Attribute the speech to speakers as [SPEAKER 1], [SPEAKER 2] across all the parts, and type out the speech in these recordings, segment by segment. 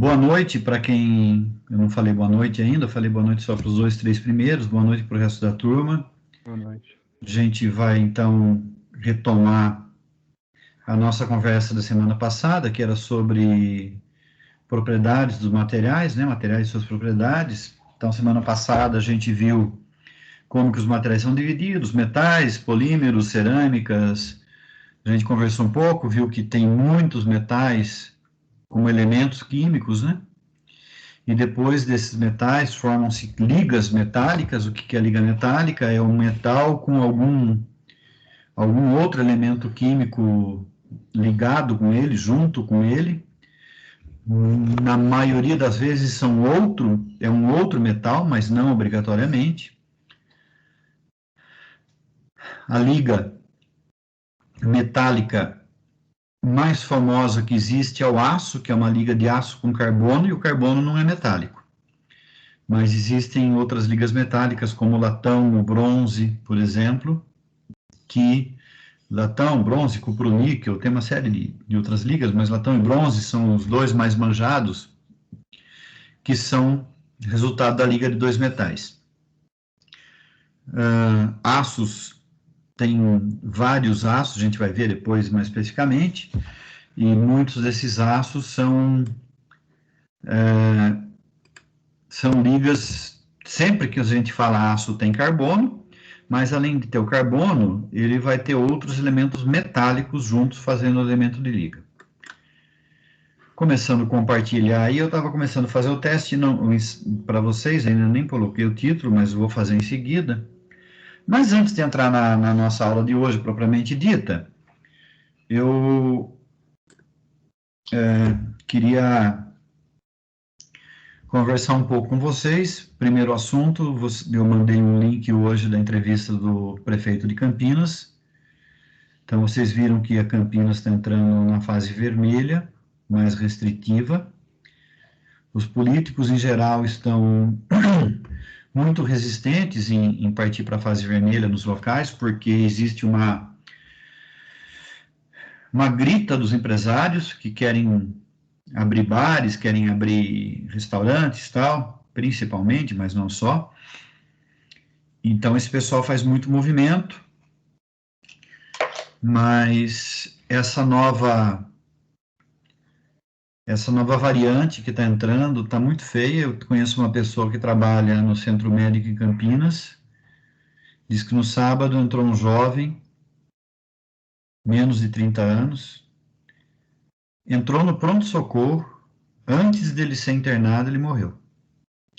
[SPEAKER 1] Boa noite para quem eu não falei boa noite ainda, eu falei boa noite só para os dois, três primeiros, boa noite para o resto da turma.
[SPEAKER 2] Boa noite.
[SPEAKER 1] A gente vai então retomar a nossa conversa da semana passada, que era sobre propriedades dos materiais, né? Materiais e suas propriedades. Então, semana passada a gente viu como que os materiais são divididos, metais, polímeros, cerâmicas. A gente conversou um pouco, viu que tem muitos metais como elementos químicos, né? E depois desses metais formam-se ligas metálicas. O que é liga metálica? É um metal com algum outro elemento químico ligado com ele, junto com ele. Na maioria das vezes é um outro metal, mas não obrigatoriamente. A liga metálica mais famosa que existe é o aço, que é uma liga de aço com carbono, e o carbono não é metálico. Mas existem outras ligas metálicas, como o latão, o bronze, por exemplo, que latão, bronze, cupro-níquel, tem uma série de outras ligas, mas latão e bronze são os dois mais manjados, que são resultado da liga de dois metais. Aços, tem vários aços, a gente vai ver depois mais especificamente, e muitos desses aços são ligas, sempre que a gente fala aço tem carbono, mas além de ter o carbono, ele vai ter outros elementos metálicos juntos fazendo o elemento de liga. Começando a compartilhar aí, eu estava começando a fazer o teste para vocês, ainda nem coloquei o título, mas vou fazer em seguida. Mas antes de entrar na nossa aula de hoje, propriamente dita, eu queria conversar um pouco com vocês. Primeiro assunto, eu mandei um link hoje da entrevista do prefeito de Campinas. Então, vocês viram que a Campinas está entrando na fase vermelha, mais restritiva. Os políticos, em geral, estão muito resistentes em partir para a fase vermelha nos locais, porque existe uma grita dos empresários que querem abrir bares, querem abrir restaurantes, tal, principalmente, mas não só. Então, esse pessoal faz muito movimento, mas essa nova variante que está entrando está muito feia. Eu conheço uma pessoa que trabalha no Centro Médico em Campinas, diz que no sábado entrou um jovem, menos de 30 anos, entrou no pronto-socorro, antes dele ser internado, ele morreu.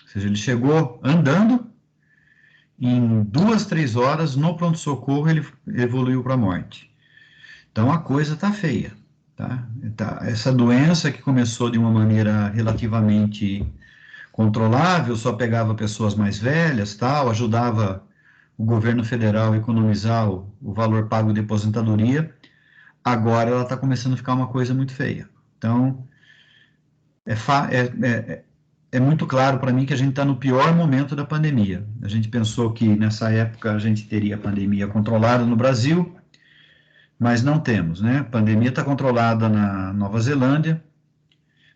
[SPEAKER 1] Ou seja, ele chegou andando, em 2, 3 horas, no pronto-socorro, ele evoluiu para a morte. Então, a coisa está feia. Tá? Essa doença que começou de uma maneira relativamente controlável, só pegava pessoas mais velhas, tal, ajudava o governo federal a economizar o valor pago de aposentadoria, agora ela está começando a ficar uma coisa muito feia. Então, é muito claro para mim que a gente está no pior momento da pandemia. A gente pensou que nessa época a gente teria a pandemia controlada no Brasil, mas não temos, né? A pandemia está controlada na Nova Zelândia.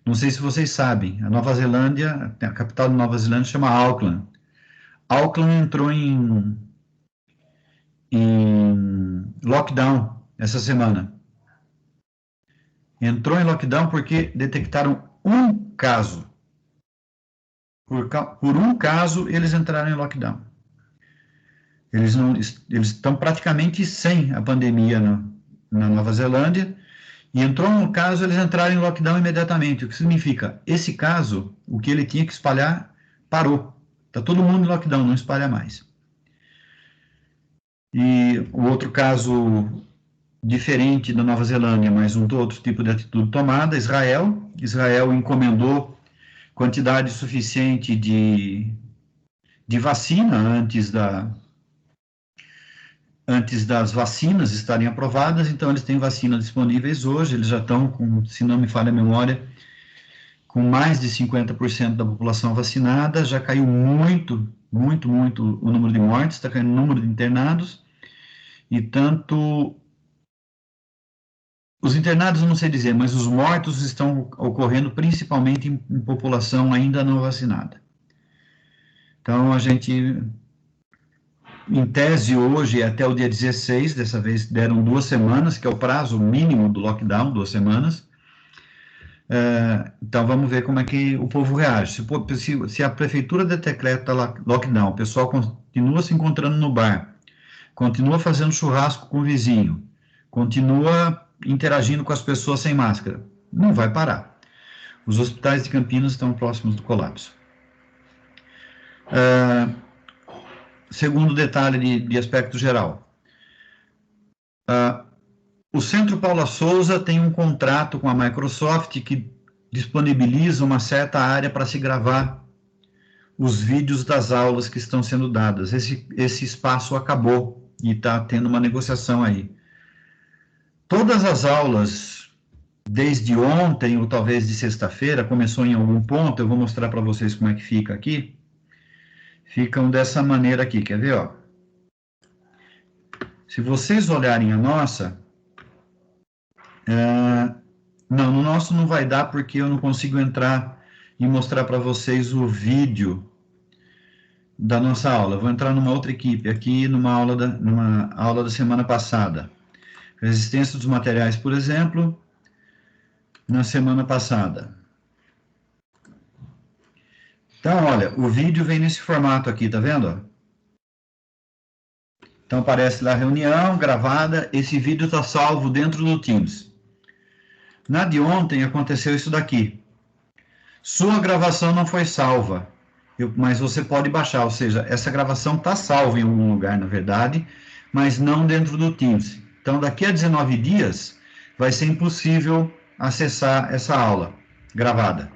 [SPEAKER 1] Não sei se vocês sabem, a Nova Zelândia, a capital de Nova Zelândia chama Auckland. Auckland entrou em lockdown essa semana. Entrou em lockdown porque detectaram um caso. Por um caso, eles entraram em lockdown. Eles estão praticamente sem a pandemia na Nova Zelândia, e entrou um caso, eles entraram em lockdown imediatamente. O que significa? Esse caso, o que ele tinha que espalhar, parou. Está todo mundo em lockdown, não espalha mais. E o outro caso diferente da Nova Zelândia, mas um outro tipo de atitude tomada, Israel. Israel encomendou quantidade suficiente de vacina antes das vacinas estarem aprovadas, então eles têm vacinas disponíveis hoje, eles já estão com, se não me falha a memória, com mais de 50% da população vacinada, já caiu muito o número de mortes, está caindo o número de internados, e tanto Os internados, não sei dizer, mas os mortos estão ocorrendo principalmente em população ainda não vacinada. Então, a gente, em tese, hoje, até o dia 16, dessa vez deram 2 semanas, que é o prazo mínimo do lockdown, 2 semanas. Então, vamos ver como é que o povo reage. Se a prefeitura decreta lockdown, o pessoal continua se encontrando no bar, continua fazendo churrasco com o vizinho, continua interagindo com as pessoas sem máscara, não vai parar. Os hospitais de Campinas estão próximos do colapso. Segundo detalhe de aspecto geral, o Centro Paula Souza tem um contrato com a Microsoft que disponibiliza uma certa área para se gravar os vídeos das aulas que estão sendo dadas. Esse espaço acabou e está tendo uma negociação aí. Todas as aulas, desde ontem ou talvez de sexta-feira, começou em algum ponto, eu vou mostrar para vocês como é que fica aqui, ficam dessa maneira aqui, quer ver, ó? Se vocês olharem a nossa, não, no nosso não vai dar porque eu não consigo entrar e mostrar para vocês o vídeo da nossa aula. Eu vou entrar numa outra equipe aqui, numa aula da semana passada. Resistência dos materiais, por exemplo, na semana passada. Então, olha, o vídeo vem nesse formato aqui, tá vendo? Então, aparece lá a reunião gravada, esse vídeo está salvo dentro do Teams. Na de ontem aconteceu isso daqui. Sua gravação não foi salva, mas você pode baixar, ou seja, essa gravação está salva em algum lugar, na verdade, mas não dentro do Teams. Então, daqui a 19 dias, vai ser impossível acessar essa aula gravada.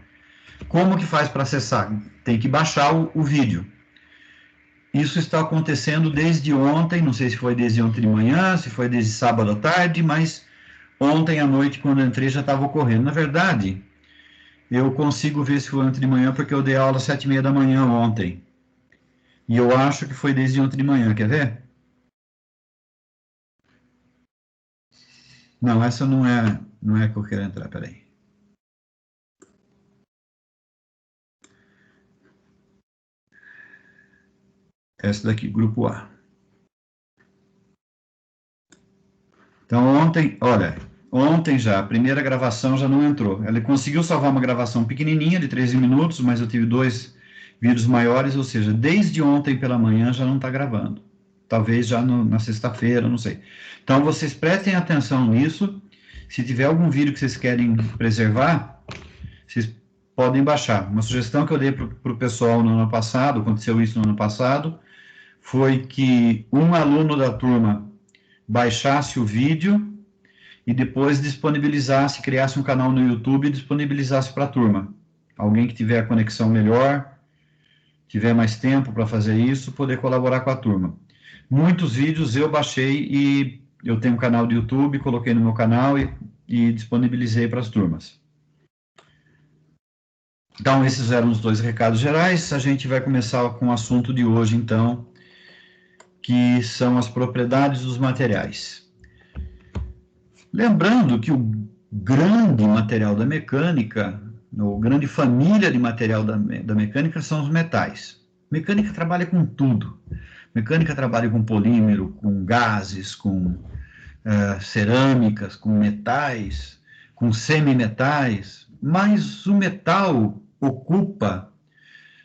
[SPEAKER 1] Como que faz para acessar? Tem que baixar o vídeo. Isso está acontecendo desde ontem, não sei se foi desde ontem de manhã, se foi desde sábado à tarde, mas ontem à noite, quando eu entrei, já estava ocorrendo. Na verdade, eu consigo ver se foi ontem de manhã, porque eu dei aula às 7h30 da manhã ontem. E eu acho que foi desde ontem de manhã, quer ver? Não, essa não é que eu quero entrar, peraí. Essa daqui, grupo A. Então, ontem, olha, ontem já, a primeira gravação já não entrou. Ela conseguiu salvar uma gravação pequenininha, de 13 minutos, mas eu tive 2 vídeos maiores, ou seja, desde ontem pela manhã já não está gravando. Talvez já na sexta-feira, não sei. Então, vocês prestem atenção nisso. Se tiver algum vídeo que vocês querem preservar, vocês podem baixar. Uma sugestão que eu dei para o pessoal no ano passado, aconteceu isso no ano passado, foi que um aluno da turma baixasse o vídeo e depois disponibilizasse, criasse um canal no YouTube e disponibilizasse para a turma. Alguém que tiver a conexão melhor, tiver mais tempo para fazer isso, poder colaborar com a turma. Muitos vídeos eu baixei e eu tenho um canal do YouTube, coloquei no meu canal e disponibilizei para as turmas. Então, esses eram os 2 recados gerais. A gente vai começar com o assunto de hoje, então, que são as propriedades dos materiais. Lembrando que o grande material da mecânica, ou grande família de material da mecânica são os metais. Mecânica trabalha com tudo. Mecânica trabalha com polímero, com gases, com cerâmicas, com metais, com semimetais, mas o metal ocupa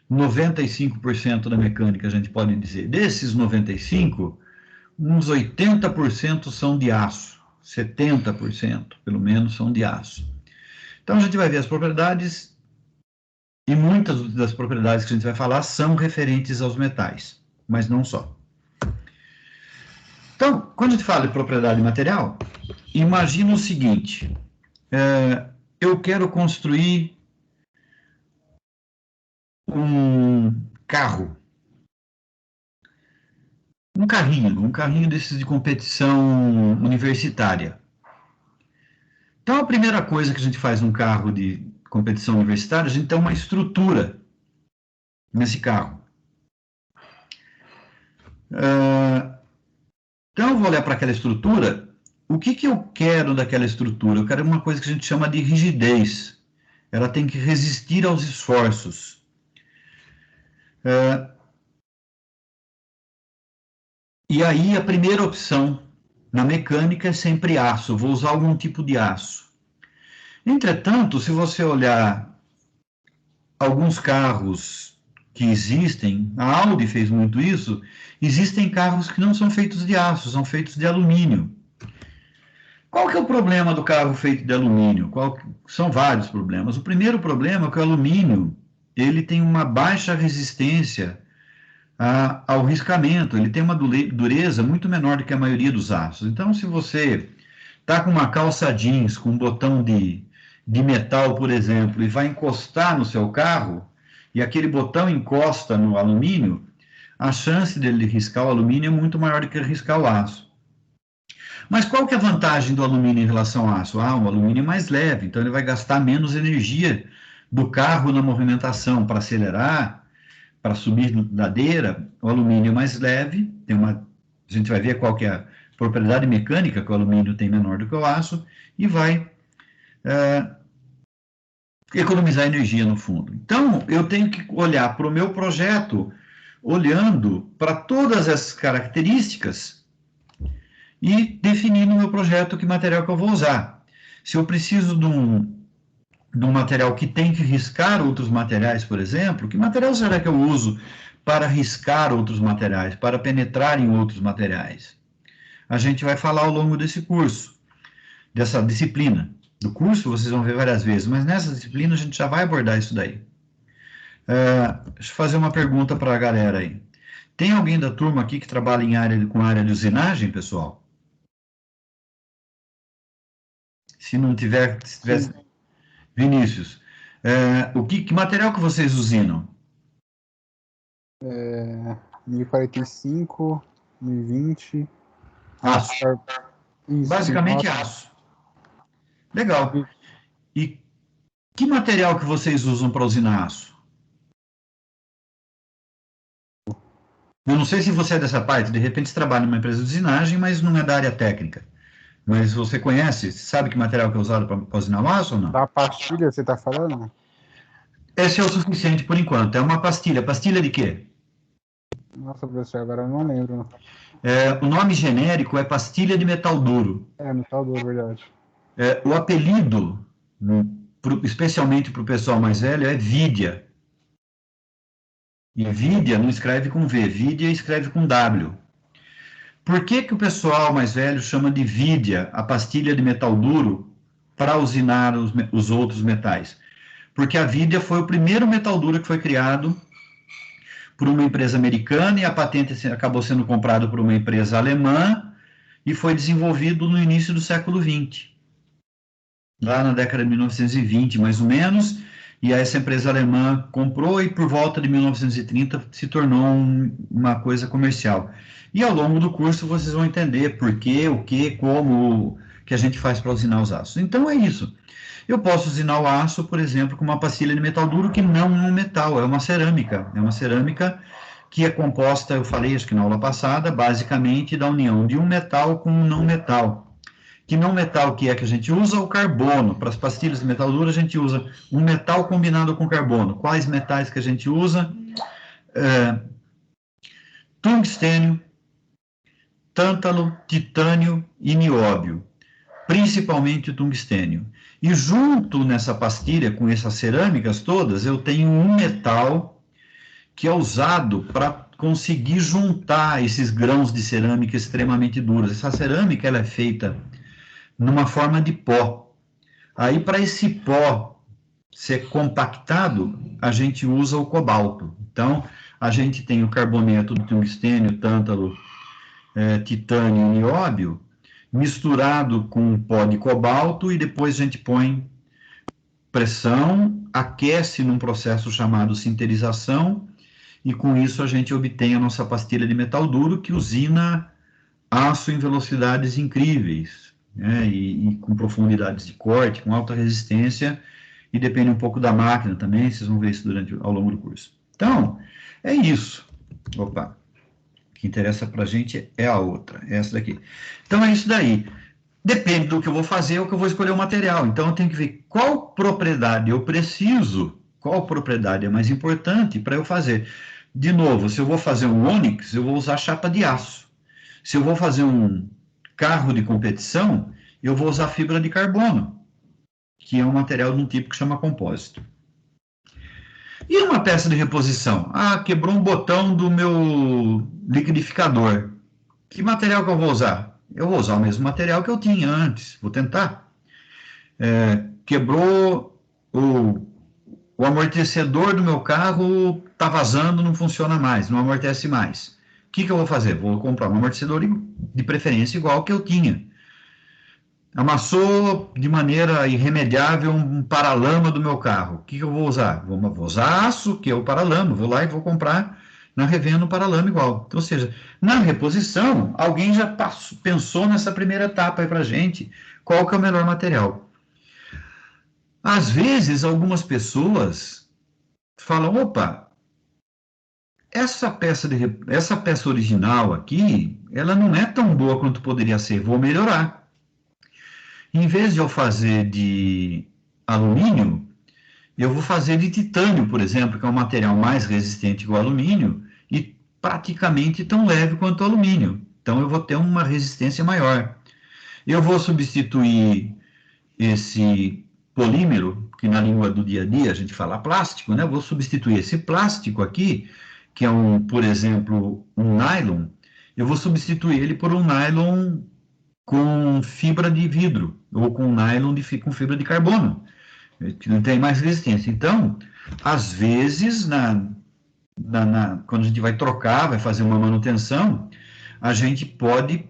[SPEAKER 1] 95% da mecânica, a gente pode dizer. Desses 95%, uns 80% são de aço, 70% pelo menos são de aço. Então a gente vai ver as propriedades, e muitas das propriedades que a gente vai falar são referentes aos metais, mas não só. Então, quando a gente fala de propriedade material, imagina o seguinte, eu quero construir um carro, um carrinho desses de competição universitária. Então, a primeira coisa que a gente faz num carro de competição universitária, a gente tem uma estrutura nesse carro. Então, eu vou olhar para aquela estrutura o que eu quero daquela estrutura? Eu quero uma coisa que a gente chama de rigidez. Ela tem que resistir aos esforços. E aí, a primeira opção na mecânica é sempre aço. Eu vou usar algum tipo de aço. Entretanto, se você olhar alguns carros que existem, a Audi fez muito isso, existem carros que não são feitos de aço, são feitos de alumínio. Qual que é o problema do carro feito de alumínio? São vários problemas. O primeiro problema é que o alumínio ele tem uma baixa resistência ao riscamento, ele tem uma dureza muito menor do que a maioria dos aços. Então, se você está com uma calça jeans com um botão de metal, por exemplo, e vai encostar no seu carro, e aquele botão encosta no alumínio, a chance dele riscar o alumínio é muito maior do que riscar o aço. Mas qual que é a vantagem do alumínio em relação ao aço? O alumínio é mais leve, então ele vai gastar menos energia do carro na movimentação para acelerar, para subir ladeira. O alumínio é mais leve, a gente vai ver qual que é a propriedade mecânica que o alumínio tem menor do que o aço, e vai economizar energia no fundo. Então, eu tenho que olhar para o meu projeto olhando para todas essas características e definir no meu projeto que material que eu vou usar. Se eu preciso de um material que tem que riscar outros materiais, por exemplo, que material será que eu uso para riscar outros materiais, para penetrar em outros materiais? A gente vai falar ao longo desse curso, dessa disciplina. Do curso vocês vão ver várias vezes, mas nessa disciplina a gente já vai abordar isso daí. Deixa eu fazer uma pergunta para a galera aí. Tem alguém da turma aqui que trabalha com área de usinagem, pessoal? Se não tiver, se tivesse... Vinícius, que material que vocês usinam?
[SPEAKER 2] 1045, 1020.
[SPEAKER 1] Aço.
[SPEAKER 2] Isso,
[SPEAKER 1] Basicamente aço. Legal. E que material que vocês usam para usinar aço? Eu não sei se você é dessa parte, de repente você trabalha numa empresa de usinagem, mas não é da área técnica. Mas você conhece, sabe que material que é usado para usinar o aço ou não?
[SPEAKER 2] Da pastilha, você tá falando?
[SPEAKER 1] Esse é o suficiente por enquanto. É uma pastilha. Pastilha de quê?
[SPEAKER 2] Nossa, professor, agora eu não lembro.
[SPEAKER 1] O nome genérico é pastilha de metal duro.
[SPEAKER 2] Metal duro, verdade.
[SPEAKER 1] O apelido, especialmente para o pessoal mais velho, é Vidia. E Vidia não escreve com V, Vidia escreve com W. Por que o pessoal mais velho chama de Vidia a pastilha de metal duro para usinar os outros metais? Porque a Vidia foi o primeiro metal duro que foi criado por uma empresa americana e a patente acabou sendo comprada por uma empresa alemã e foi desenvolvido no início do século XX, lá na década de 1920, mais ou menos, e essa empresa alemã comprou e por volta de 1930 se tornou uma coisa comercial. E ao longo do curso vocês vão entender por quê, o que, como que a gente faz para usinar os aços. Então é isso. Eu posso usinar o aço, por exemplo, com uma pastilha de metal duro que não é um metal, é uma cerâmica. É uma cerâmica que é composta, eu falei acho que na aula passada, basicamente da união de um metal com um não metal. Que não metal que é que a gente usa? O carbono. Para as pastilhas de metal duro, a gente usa um metal combinado com carbono. Quais metais que a gente usa? Tungstênio, tântalo, titânio e nióbio. Principalmente o tungstênio. E junto nessa pastilha, com essas cerâmicas todas, eu tenho um metal que é usado para conseguir juntar esses grãos de cerâmica extremamente duros. Essa cerâmica ela é feita numa forma de pó. Aí, para esse pó ser compactado, a gente usa o cobalto. Então, a gente tem o carboneto do tungstênio, tântalo, titânio e nióbio, misturado com pó de cobalto, e depois a gente põe pressão, aquece num processo chamado sinterização, e com isso a gente obtém a nossa pastilha de metal duro, que usina aço em velocidades incríveis, né, e com profundidades de corte, com alta resistência, e depende um pouco da máquina também, vocês vão ver isso ao longo do curso. Então, é isso. Opa, o que interessa para a gente é a outra, é essa daqui. Então, é isso daí. Depende do que eu vou fazer, é o que eu vou escolher o material. Então, eu tenho que ver qual propriedade eu preciso, qual propriedade é mais importante para eu fazer. De novo, se eu vou fazer um Onix, eu vou usar chapa de aço. Se eu vou fazer um carro de competição, eu vou usar fibra de carbono, que é um material de um tipo que chama compósito. E uma peça de reposição? Ah, quebrou um botão do meu liquidificador. Que material que eu vou usar? Eu vou usar o mesmo material que eu tinha antes. Vou tentar. Quebrou o amortecedor do meu carro, está vazando, não funciona mais, não amortece mais. O que eu vou fazer? Vou comprar um amortecedor de preferência igual que eu tinha. Amassou de maneira irremediável um paralama do meu carro. O que eu vou usar? Vou usar aço, que é o paralama. Vou lá e vou comprar na revenda um paralama igual. Então, ou seja, na reposição, alguém já pensou nessa primeira etapa aí para a gente, qual que é o melhor material. Às vezes, algumas pessoas falam, opa, essa peça original aqui, ela não é tão boa quanto poderia ser, vou melhorar. Em vez de eu fazer de alumínio, eu vou fazer de titânio, por exemplo, que é um material mais resistente que o alumínio e praticamente tão leve quanto o alumínio. Então, eu vou ter uma resistência maior. Eu vou substituir esse polímero, que na língua do dia a dia a gente fala plástico, né? Eu vou substituir esse plástico aqui, que é, por exemplo, um nylon, eu vou substituir ele por um nylon com fibra de vidro, ou com nylon com fibra de carbono, que não tem mais resistência. Então, às vezes, quando a gente vai trocar, vai fazer uma manutenção, a gente pode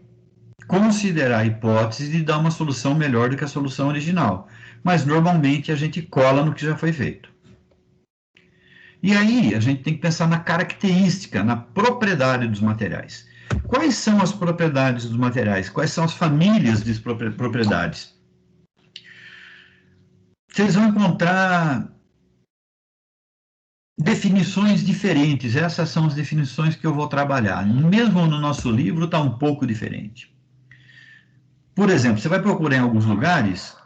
[SPEAKER 1] considerar a hipótese de dar uma solução melhor do que a solução original. Mas, normalmente, a gente cola no que já foi feito. E aí, a gente tem que pensar na característica, na propriedade dos materiais. Quais são as propriedades dos materiais? Quais são as famílias de propriedades? Vocês vão encontrar definições diferentes. Essas são as definições que eu vou trabalhar. Mesmo no nosso livro está um pouco diferente. Por exemplo, você vai procurar em alguns lugares,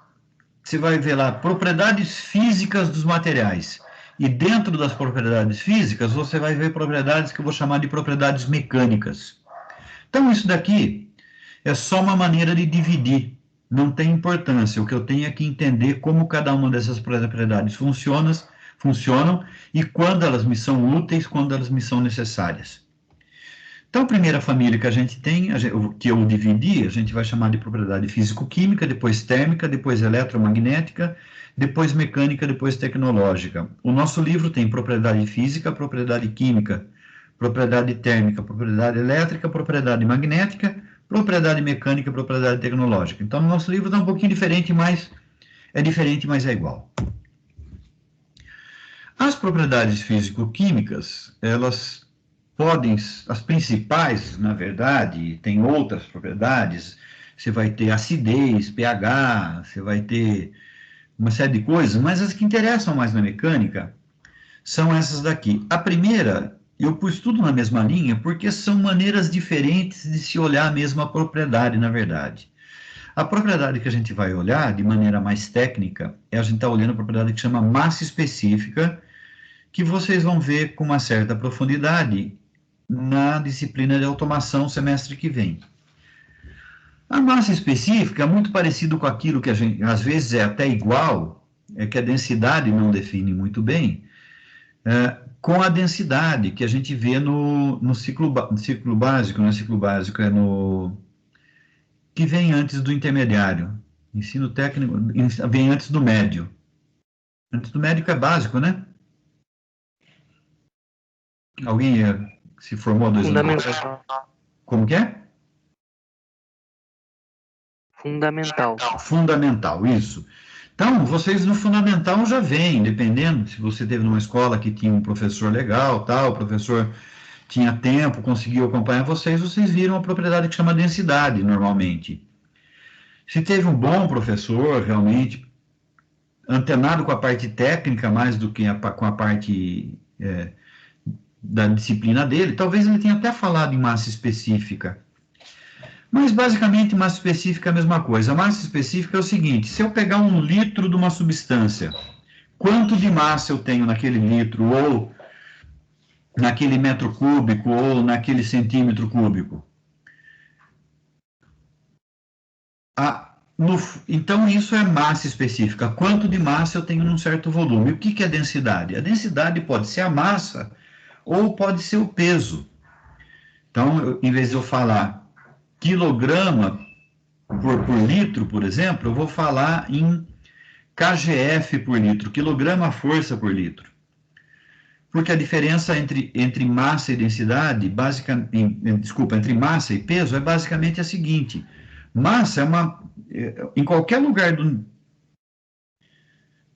[SPEAKER 1] você vai ver lá propriedades físicas dos materiais. E dentro das propriedades físicas, você vai ver propriedades que eu vou chamar de propriedades mecânicas. Então, isso daqui é só uma maneira de dividir, não tem importância. O que eu tenho é que entender como cada uma dessas propriedades funcionam e quando elas me são úteis, quando elas me são necessárias. Então, a primeira família que a gente tem, que eu dividi, a gente vai chamar de propriedade físico-química, depois térmica, depois eletromagnética, depois mecânica, depois tecnológica. O nosso livro tem propriedade física, propriedade química, propriedade térmica, propriedade elétrica, propriedade magnética, propriedade mecânica e propriedade tecnológica. Então, no nosso livro está um pouquinho diferente, mas é igual. As propriedades físico-químicas, elas podem, as principais, na verdade, tem outras propriedades, você vai ter acidez, pH, você vai ter uma série de coisas, mas as que interessam mais na mecânica são essas daqui. A primeira, eu pus tudo na mesma linha, porque são maneiras diferentes de se olhar a mesma propriedade, na verdade. A propriedade que a gente vai olhar, de maneira mais técnica, a gente está olhando a propriedade que chama massa específica, que vocês vão ver com uma certa profundidade na disciplina de automação semestre que vem. A massa específica é muito parecido com aquilo que a gente, às vezes é até igual, é que a densidade não define muito bem, com a densidade que a gente vê no ciclo básico, não é ciclo básico, é no que vem antes do intermediário. Ensino técnico vem antes do médio. Antes do médio é básico, né? Alguém se formou há 2 anos?
[SPEAKER 3] Fundamental.
[SPEAKER 1] Como que é?
[SPEAKER 3] Fundamental.
[SPEAKER 1] Fundamental, isso. Então, vocês no fundamental já vêm, dependendo, se você teve numa escola que tinha um professor legal, tal, o professor tinha tempo, conseguiu acompanhar vocês viram a propriedade que chama densidade, normalmente. Se teve um bom professor, realmente, antenado com a parte técnica mais do que com a parte da disciplina dele, talvez ele tenha até falado em massa específica. Mas, basicamente, massa específica é a mesma coisa. A massa específica é o seguinte, se eu pegar 1 litro de uma substância, quanto de massa eu tenho naquele litro, ou naquele metro cúbico, ou naquele centímetro cúbico? Então, isso é massa específica. Quanto de massa eu tenho num certo volume. O que é densidade? A densidade pode ser a massa ou pode ser o peso. Então, em vez de eu falar quilograma por litro, por exemplo, eu vou falar em kgf por litro, quilograma-força por litro. Porque a diferença entre massa e densidade, entre massa e peso, é basicamente a seguinte: massa em qualquer lugar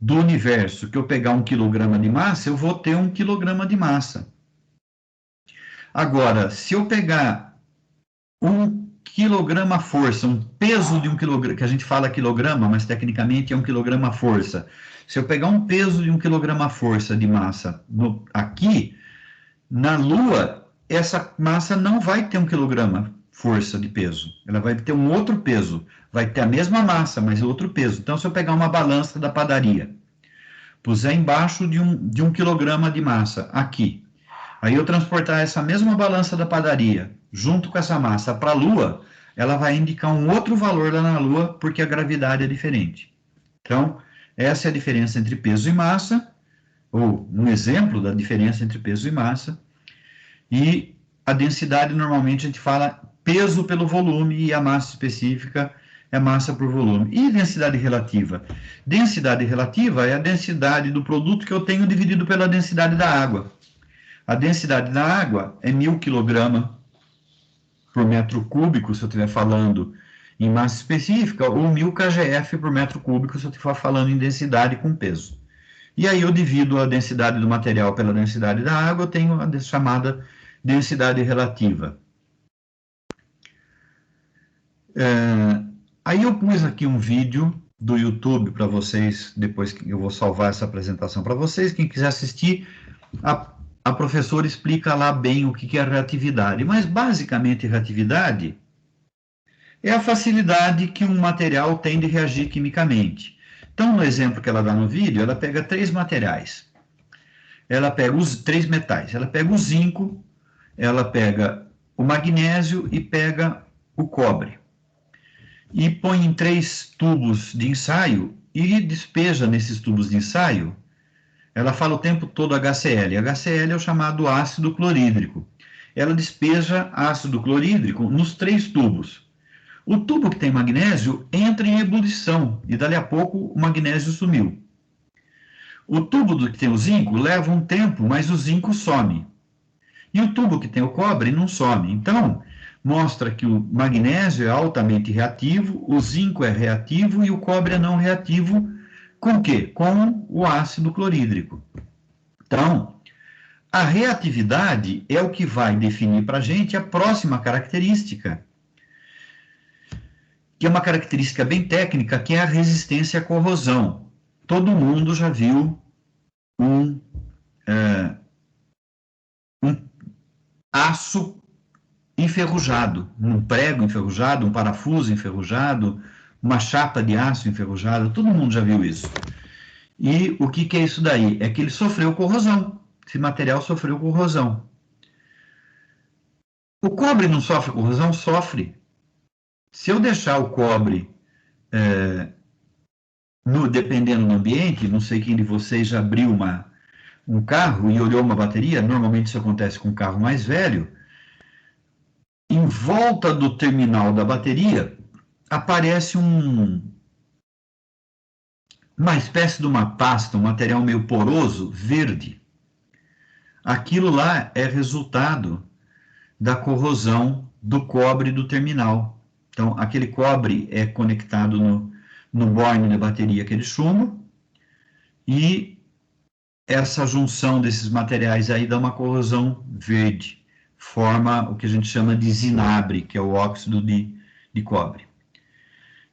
[SPEAKER 1] do universo que eu pegar 1 quilograma de massa, eu vou ter 1 quilograma de massa. Agora, se eu pegar 1 quilograma força, um peso de 1 quilograma, que a gente fala quilograma, mas tecnicamente é 1 quilograma força. Se eu pegar um peso de 1 quilograma força de massa aqui, na Lua, essa massa não vai ter 1 quilograma força de peso. Ela vai ter um outro peso. Vai ter a mesma massa, mas outro peso. Então, se eu pegar uma balança da padaria, puser embaixo de um quilograma de massa, aqui, aí eu transportar essa mesma balança da padaria, junto com essa massa para a Lua, ela vai indicar um outro valor lá na Lua, porque a gravidade é diferente. Então, essa é a diferença entre peso e massa, ou um exemplo da diferença entre peso e massa. E a densidade, normalmente, a gente fala peso pelo volume, e a massa específica é massa por volume. E densidade relativa? Densidade relativa é a densidade do produto que eu tenho dividido pela densidade da água. A densidade da água é 1000 kg por metro cúbico, se eu estiver falando em massa específica, ou 1000 kgf por metro cúbico, se eu estiver falando em densidade com peso. E aí eu divido a densidade do material pela densidade da água, eu tenho a chamada densidade relativa. Aí eu pus aqui um vídeo do YouTube para vocês, depois que eu vou salvar essa apresentação para vocês. Quem quiser assistir, a professora explica lá bem o que é reatividade. Mas, basicamente, reatividade é a facilidade que um material tem de reagir quimicamente. Então, no exemplo que ela dá no vídeo, ela pega 3 materiais. Ela pega os 3 metais. Ela pega o zinco, ela pega o magnésio e pega o cobre. E põe em 3 tubos de ensaio e despeja nesses tubos de ensaio. Ela fala o tempo todo HCl. HCl é o chamado ácido clorídrico. Ela despeja ácido clorídrico nos 3 tubos. O tubo que tem magnésio entra em ebulição e dali a pouco o magnésio sumiu. O tubo que tem o zinco leva um tempo, mas o zinco some. E o tubo que tem o cobre não some. Então, mostra que o magnésio é altamente reativo, o zinco é reativo e o cobre é não reativo. Com o quê? Com o ácido clorídrico. Então, a reatividade é o que vai definir para a gente a próxima característica, que é uma característica bem técnica, que é a resistência à corrosão. Todo mundo já viu um aço enferrujado, um prego enferrujado, um parafuso enferrujado, uma chapa de aço enferrujada, todo mundo já viu isso. E o que é isso daí? É que ele sofreu corrosão, esse material sofreu corrosão. O cobre não sofre corrosão? Sofre. Se eu deixar o cobre, dependendo do ambiente, não sei quem de vocês já abriu um carro e olhou uma bateria, normalmente isso acontece com um carro mais velho, em volta do terminal da bateria aparece uma espécie de uma pasta, um material meio poroso, verde. Aquilo lá é resultado da corrosão do cobre do terminal. Então, aquele cobre é conectado no borne da bateria, aquele chumbo, e essa junção desses materiais aí dá uma corrosão verde, forma o que a gente chama de zinabre, que é o óxido de cobre.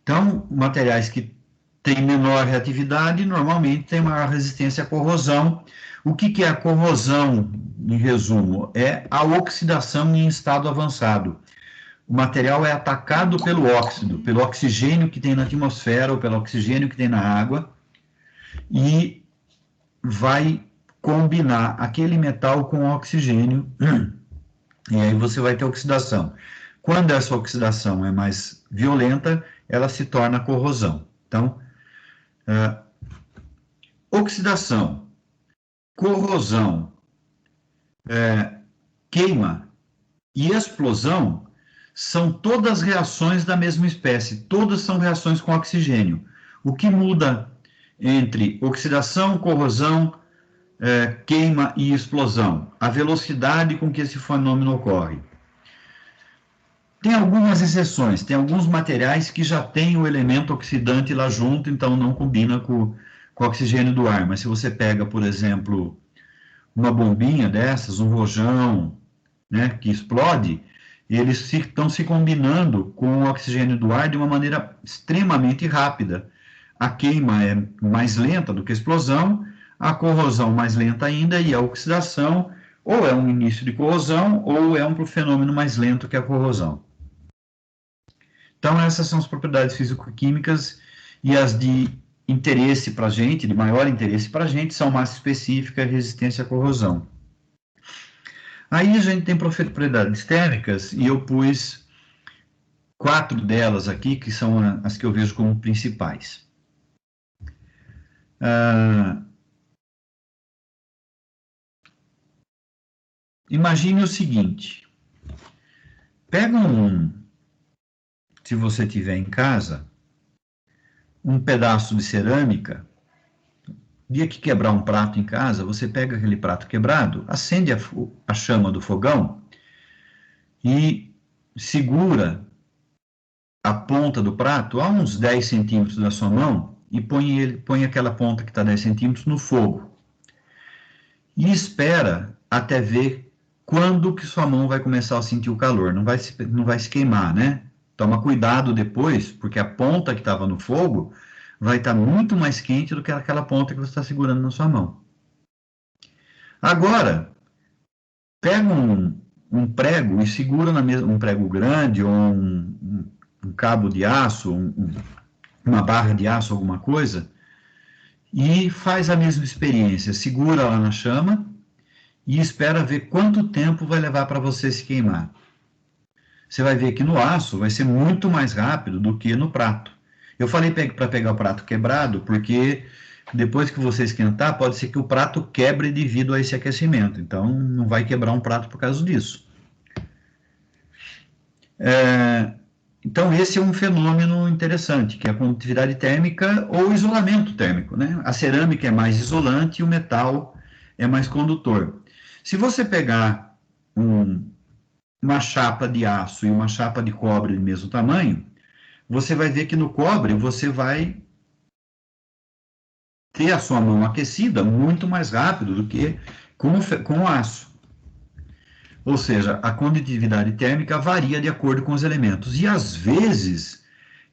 [SPEAKER 1] Então, materiais que têm menor reatividade, normalmente têm maior resistência à corrosão. O que é a corrosão, em resumo? É a oxidação em estado avançado. o material é atacado pelo óxido, pelo oxigênio que tem na atmosfera ou pelo oxigênio que tem na água, e vai combinar aquele metal com o oxigênio, e aí você vai ter oxidação. Quando essa oxidação é mais violenta, ela se torna corrosão. Então, oxidação, corrosão, queima e explosão são todas reações da mesma espécie, todas são reações com oxigênio. O que muda entre oxidação, corrosão, queima e explosão? A velocidade com que esse fenômeno ocorre. Tem algumas exceções, tem alguns materiais que já têm o elemento oxidante lá junto, então não combina com o oxigênio do ar. Mas se você pega, por exemplo, uma bombinha dessas, um rojão, né, que explode, eles estão se combinando com o oxigênio do ar de uma maneira extremamente rápida. A queima é mais lenta do que a explosão, a corrosão mais lenta ainda, e a oxidação ou é um início de corrosão ou é um fenômeno mais lento que a corrosão. Então, essas são as propriedades físico-químicas, e as de interesse para a gente, de maior interesse para a gente, são massa específica e resistência à corrosão. Aí a gente tem propriedades térmicas, e eu pus 4 delas aqui, que são as que eu vejo como principais. Imagine o seguinte, pega se você tiver em casa, um pedaço de cerâmica, dia que quebrar um prato em casa, você pega aquele prato quebrado, acende a chama do fogão e segura a ponta do prato a uns 10 centímetros da sua mão e põe aquela ponta que está 10 centímetros no fogo. E espera até ver quando que sua mão vai começar a sentir o calor. Não vai se queimar, né? Toma cuidado depois, porque a ponta que estava no fogo vai estar muito mais quente do que aquela ponta que você está segurando na sua mão. Agora, pega um prego e segura um prego grande ou um cabo de aço, uma barra de aço, alguma coisa, e faz a mesma experiência. Segura lá na chama e espera ver quanto tempo vai levar para você se queimar. Você vai ver que no aço vai ser muito mais rápido do que no prato. Eu falei para pegar o prato quebrado, porque depois que você esquentar, pode ser que o prato quebre devido a esse aquecimento. Então, não vai quebrar um prato por causa disso. Então, esse é um fenômeno interessante, que é a condutividade térmica ou isolamento térmico, né? A cerâmica é mais isolante e o metal é mais condutor. Se você pegar uma chapa de aço e uma chapa de cobre do mesmo tamanho, você vai ver que no cobre você vai ter a sua mão aquecida muito mais rápido do que com o aço. Ou seja, a condutividade térmica varia de acordo com os elementos. E às vezes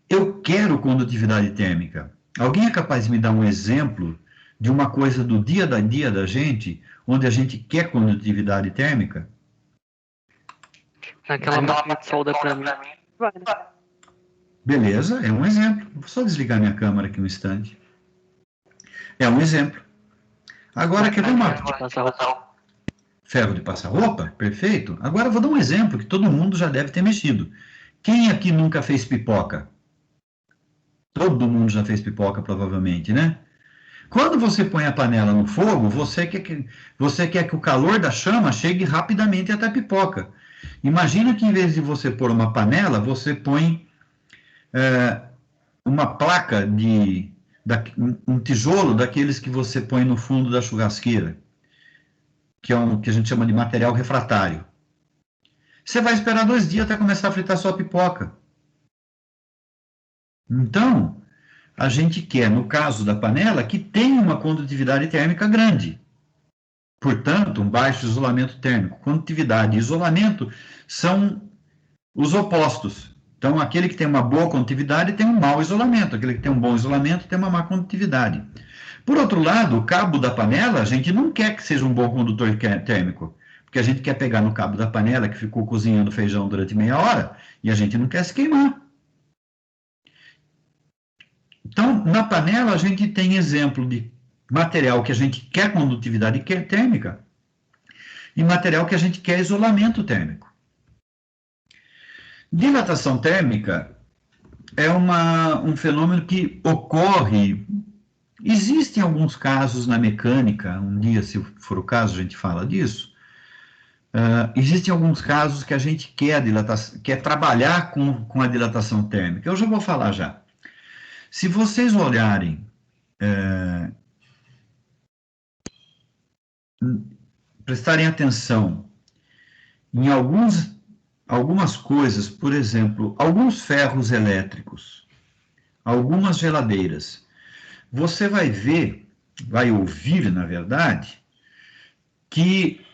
[SPEAKER 1] eu quero condutividade térmica. Alguém é capaz de me dar um exemplo de uma coisa do dia a dia da gente, onde a gente quer condutividade térmica?
[SPEAKER 3] Aquela máquina de solda para mim. Vai, né?
[SPEAKER 1] Beleza, é um exemplo. Vou só desligar minha câmera aqui um instante. É um exemplo. Agora, quer ver uma... Ferro de passar roupa? Perfeito. Agora eu vou dar um exemplo que todo mundo já deve ter mexido. Quem aqui nunca fez pipoca? Todo mundo já fez pipoca, provavelmente, né? Quando você põe a panela no fogo, você quer que o calor da chama chegue rapidamente até a pipoca. Imagina que em vez de você pôr uma panela, você põe uma placa um tijolo daqueles que você põe no fundo da churrasqueira, que a gente chama de material refratário. Você vai esperar 2 dias até começar a fritar sua pipoca. Então, a gente quer, no caso da panela, que tenha uma condutividade térmica grande. Portanto, um baixo isolamento térmico. Condutividade e isolamento são os opostos. Então, aquele que tem uma boa condutividade tem um mau isolamento. Aquele que tem um bom isolamento tem uma má condutividade. Por outro lado, o cabo da panela, a gente não quer que seja um bom condutor térmico, Porque a gente quer pegar no cabo da panela que ficou cozinhando feijão durante meia hora e a gente não quer se queimar. Então, na panela, a gente tem exemplo de material que a gente quer condutividade térmica e material que a gente quer isolamento térmico. Dilatação térmica é um fenômeno que ocorre, existem alguns casos na mecânica, um dia, se for o caso, a gente fala disso. Existem alguns casos que a gente quer trabalhar com a dilatação térmica. Eu já vou falar já. Se vocês olharem, prestarem atenção em algumas coisas, por exemplo, alguns ferros elétricos, algumas geladeiras, você vai ver, vai ouvir, na verdade, que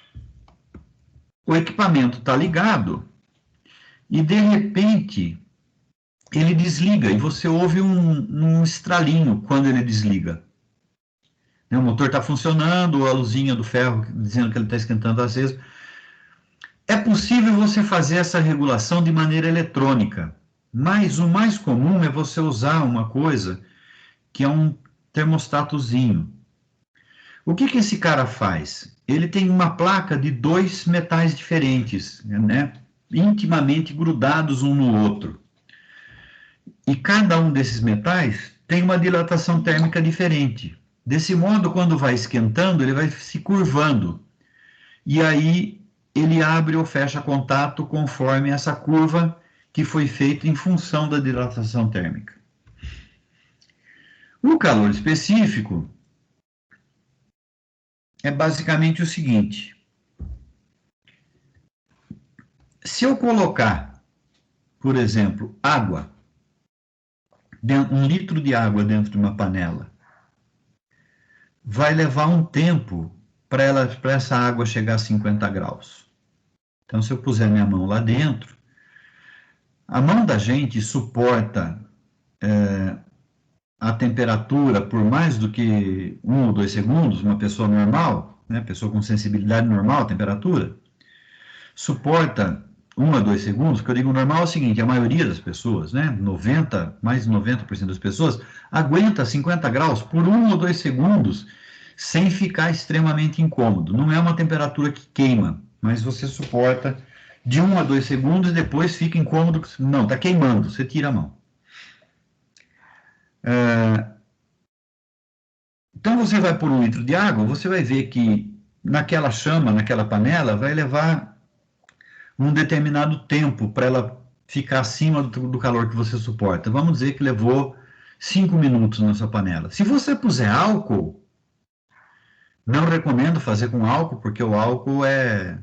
[SPEAKER 1] o equipamento está ligado e, de repente, ele desliga e você ouve um estralinho quando ele desliga. O motor está funcionando, a luzinha do ferro dizendo que ele está esquentando às vezes. É possível você fazer essa regulação de maneira eletrônica, mas o mais comum é você usar uma coisa que é um termostatozinho. O que esse cara faz? Ele tem uma placa de 2 metais diferentes, né, intimamente grudados um no outro. E cada um desses metais tem uma dilatação térmica diferente. Desse modo, quando vai esquentando, ele vai se curvando. E aí ele abre ou fecha contato conforme essa curva que foi feita em função da dilatação térmica. O calor específico é basicamente o seguinte: se eu colocar, por exemplo, água, 1 litro de água dentro de uma panela, vai levar um tempo para essa água chegar a 50 graus. Então, se eu puser minha mão lá dentro, a mão da gente suporta a temperatura por mais do que 1 ou 2 segundos, uma pessoa normal, né, pessoa com sensibilidade normal à temperatura, suporta 1 a 2 segundos, que eu digo normal é o seguinte, a maioria das pessoas, né, mais de 90% das pessoas, aguenta 50 graus por 1 ou 2 segundos sem ficar extremamente incômodo. Não é uma temperatura que queima, mas você suporta de 1 a 2 segundos e depois fica incômodo. Não, está queimando, você tira a mão. Então você vai por 1 litro de água, você vai ver que naquela chama, naquela panela, vai levar um determinado tempo para ela ficar acima do calor que você suporta. Vamos dizer que levou 5 minutos na sua panela. Se você puser álcool, não recomendo fazer com álcool, porque o álcool é...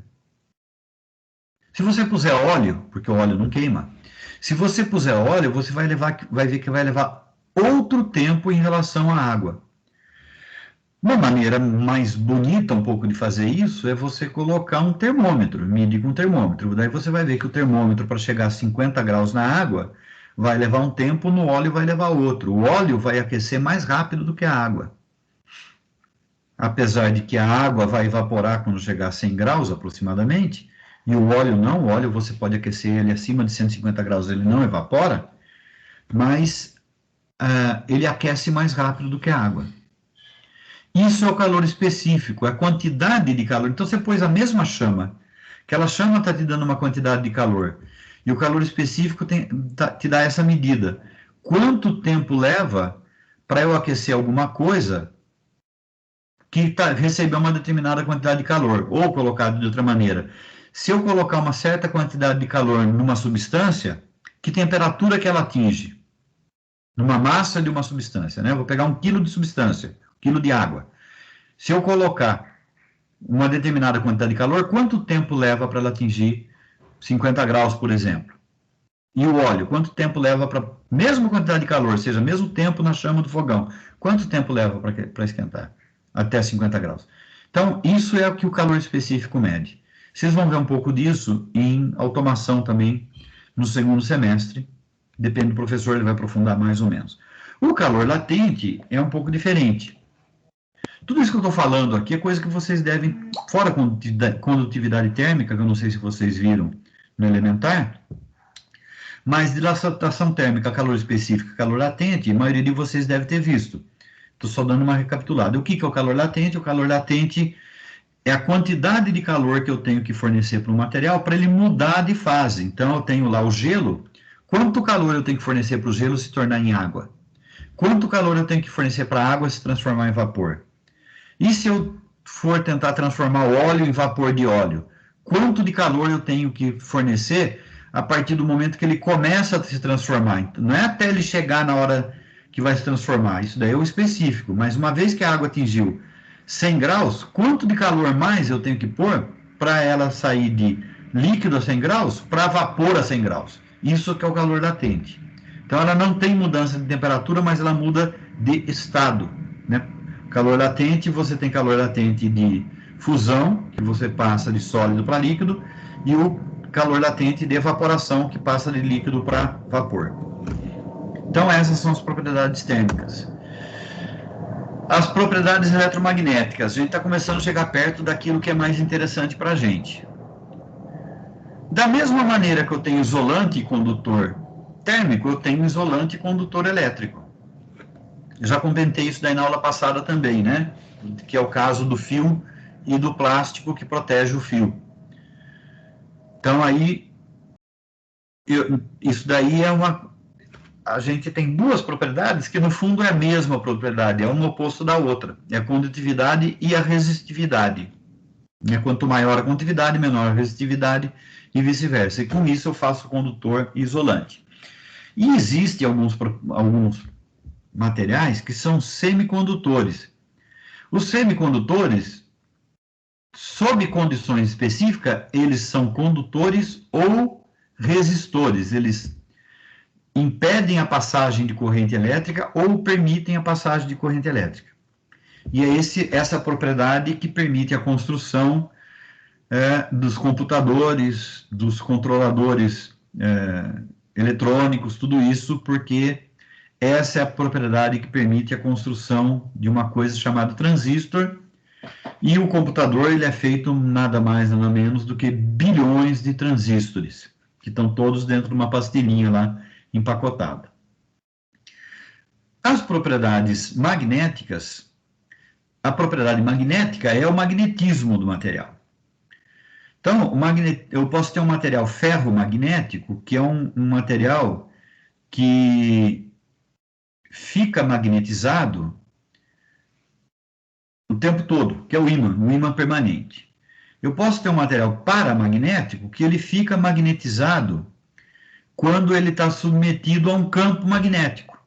[SPEAKER 1] Se você puser óleo, porque o óleo não queima, se você puser óleo, você vai ver que vai levar outro tempo em relação à água. Uma maneira mais bonita um pouco de fazer isso é você colocar um termômetro, medir com um termômetro. Daí você vai ver que o termômetro, para chegar a 50 graus na água, vai levar um tempo, no óleo vai levar outro. O óleo vai aquecer mais rápido do que a água. Apesar de que a água vai evaporar quando chegar a 100 graus aproximadamente, e o óleo não, o óleo você pode aquecer ele acima de 150 graus, ele não evapora, mas ele aquece mais rápido do que a água. Isso é o calor específico, a quantidade de calor. Então você pôs a mesma chama, aquela chama está te dando uma quantidade de calor, e o calor específico te dá essa medida. Quanto tempo leva para eu aquecer alguma coisa que recebeu uma determinada quantidade de calor? Ou colocado de outra maneira, se eu colocar uma certa quantidade de calor numa substância, que temperatura que ela atinge? Numa massa de uma substância, né? Eu vou pegar 1 quilo de substância, 1 quilo de água. Se eu colocar uma determinada quantidade de calor, quanto tempo leva para ela atingir 50 graus, por exemplo? E o óleo, quanto tempo leva para a mesma quantidade de calor, seja, mesmo tempo na chama do fogão, quanto tempo leva para esquentar? Até 50 graus. Então, isso é o que o calor específico mede. Vocês vão ver um pouco disso em automação também no segundo semestre. Depende do professor, ele vai aprofundar mais ou menos. O calor latente é um pouco diferente. Tudo isso que eu estou falando aqui é coisa que vocês devem, fora condutividade térmica, que eu não sei se vocês viram no elementar, mas dilatação térmica, calor específico, calor latente, a maioria de vocês deve ter visto. Estou só dando uma recapitulada. O que é o calor latente? O calor latente é a quantidade de calor que eu tenho que fornecer para o material para ele mudar de fase. Então, eu tenho lá o gelo. Quanto calor eu tenho que fornecer para o gelo se tornar em água? Quanto calor eu tenho que fornecer para a água se transformar em vapor? E se eu for tentar transformar o óleo em vapor de óleo? Quanto de calor eu tenho que fornecer a partir do momento que ele começa a se transformar? Então, não é até ele chegar na hora que vai se transformar, isso daí é o específico, mas uma vez que a água atingiu 100 graus, quanto de calor mais eu tenho que pôr para ela sair de líquido a 100 graus para vapor a 100 graus? Isso que é o calor latente. Então ela não tem mudança de temperatura, mas ela muda de estado, né? Calor latente, você tem calor latente de fusão, que você passa de sólido para líquido, e o calor latente de evaporação, que passa de líquido para vapor. Então essas são as propriedades térmicas. As propriedades eletromagnéticas, a gente está começando a chegar perto daquilo que é mais interessante para a gente. Da mesma maneira que eu tenho isolante e condutor térmico, eu tenho isolante e condutor elétrico. Eu já comentei isso daí na aula passada também, né? Que é o caso do fio e do plástico que protege o fio. Então aí, isso daí é uma... A gente tem duas propriedades que no fundo é a mesma propriedade, é um oposto da outra. É a condutividade e a resistividade. Quanto maior a condutividade, menor a resistividade e vice-versa. E com isso eu faço condutor e isolante. E existem alguns materiais que são semicondutores. Os semicondutores, sob condições específicas, eles são condutores ou resistores. Eles impedem a passagem de corrente elétrica ou permitem a passagem de corrente elétrica. E é essa propriedade que permite a construção dos computadores, dos controladores eletrônicos, tudo isso porque essa é a propriedade que permite a construção de uma coisa chamada transistor, e o computador ele é feito nada mais nada menos do que bilhões de transistores, que estão todos dentro de uma pastilhinha lá empacotada. As propriedades magnéticas, a propriedade magnética é o magnetismo do material. Então, eu posso ter um material ferromagnético, que é um material que fica magnetizado o tempo todo, que é o ímã permanente. Eu posso ter um material paramagnético, que ele fica magnetizado quando ele está submetido a um campo magnético.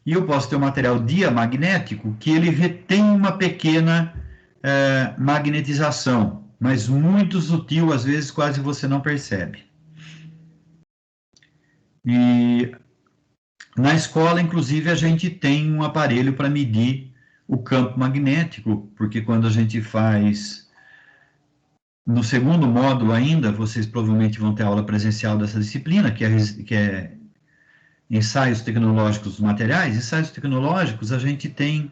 [SPEAKER 1] E eu posso ter um material diamagnético, que ele retém uma pequena magnetização, mas muito sutil, às vezes quase você não percebe. E na escola, inclusive, a gente tem um aparelho para medir o campo magnético, porque quando a gente faz no segundo módulo ainda, vocês provavelmente vão ter aula presencial dessa disciplina, que é ensaios tecnológicos dos materiais. Ensaios tecnológicos, a gente tem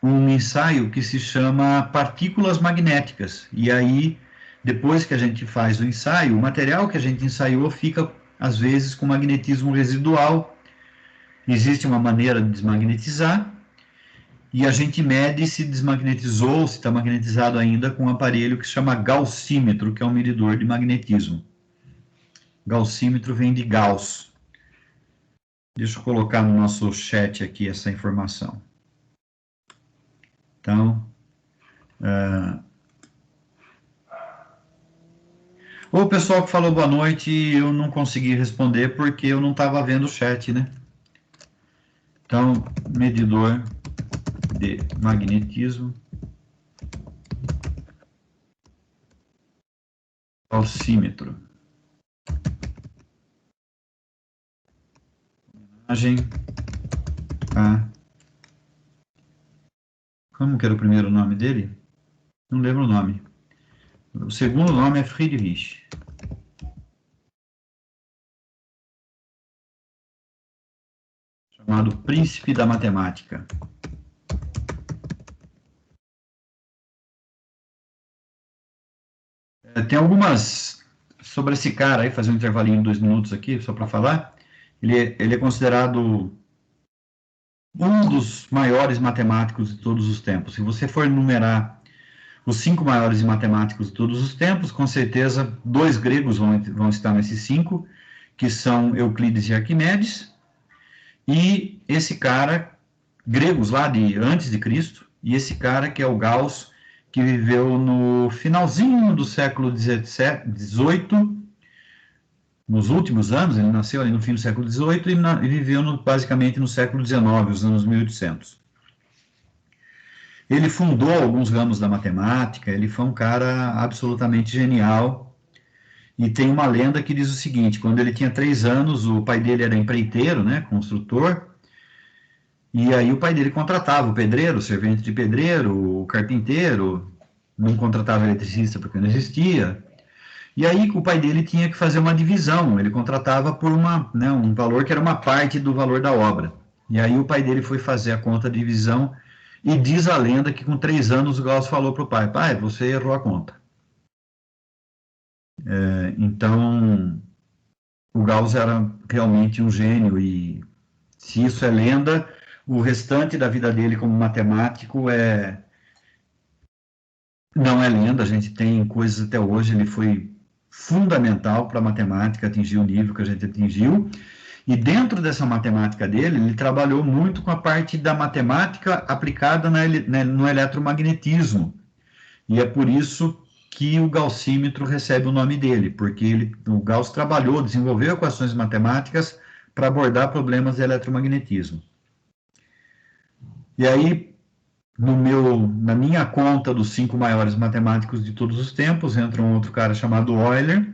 [SPEAKER 1] um ensaio que se chama partículas magnéticas. E aí, depois que a gente faz o ensaio, o material que a gente ensaiou fica, às vezes, com magnetismo residual. Existe uma maneira de desmagnetizar, e a gente mede se desmagnetizou, se está magnetizado ainda, com um aparelho que se chama gaussímetro, que é um medidor de magnetismo. Gaussímetro vem de Gauss. Deixa eu colocar no nosso chat aqui essa informação. Então, o pessoal que falou boa noite, eu não consegui responder porque eu não estava vendo o chat, né? Então, medidor de magnetismo, gaussímetro. Homenagem a... Como que era o primeiro nome dele? Não lembro o nome. O segundo nome é Friedrich. Chamado Príncipe da Matemática. Tem algumas sobre esse cara aí, fazer um intervalinho de 2 minutos aqui, só para falar. Ele é considerado um dos maiores matemáticos de todos os tempos. Se você for enumerar os 5 maiores matemáticos de todos os tempos, com certeza 2 gregos vão estar nesses 5, que são Euclides e Arquimedes, e esse cara, gregos lá de antes de Cristo, e esse cara que é o Gauss, que viveu no finalzinho do século XVIII, nos últimos anos, ele nasceu ali no fim do século XVIII e viveu basicamente no século XIX, os anos 1800. Ele fundou alguns ramos da matemática, ele foi um cara absolutamente genial, e tem uma lenda que diz o seguinte: quando ele tinha 3 anos, o pai dele era empreiteiro, né, construtor, e aí o pai dele contratava o pedreiro, o servente de pedreiro, o carpinteiro, não contratava eletricista porque não existia. E aí o pai dele tinha que fazer uma divisão, ele contratava por um valor que era uma parte do valor da obra. E aí o pai dele foi fazer a conta de divisão e diz a lenda que com 3 anos o Gauss falou para o pai: pai, você errou a conta. Então, o Gauss era realmente um gênio, e se isso é lenda, o restante da vida dele como matemático não é lenda. A gente tem coisas até hoje. Ele foi fundamental para a matemática atingir o nível que a gente atingiu, e dentro dessa matemática dele, ele trabalhou muito com a parte da matemática aplicada no eletromagnetismo, e é por isso que o gaussímetro recebe o nome dele, porque o Gauss desenvolveu equações matemáticas para abordar problemas de eletromagnetismo. E aí, na minha conta dos 5 maiores matemáticos de todos os tempos, entra um outro cara chamado Euler,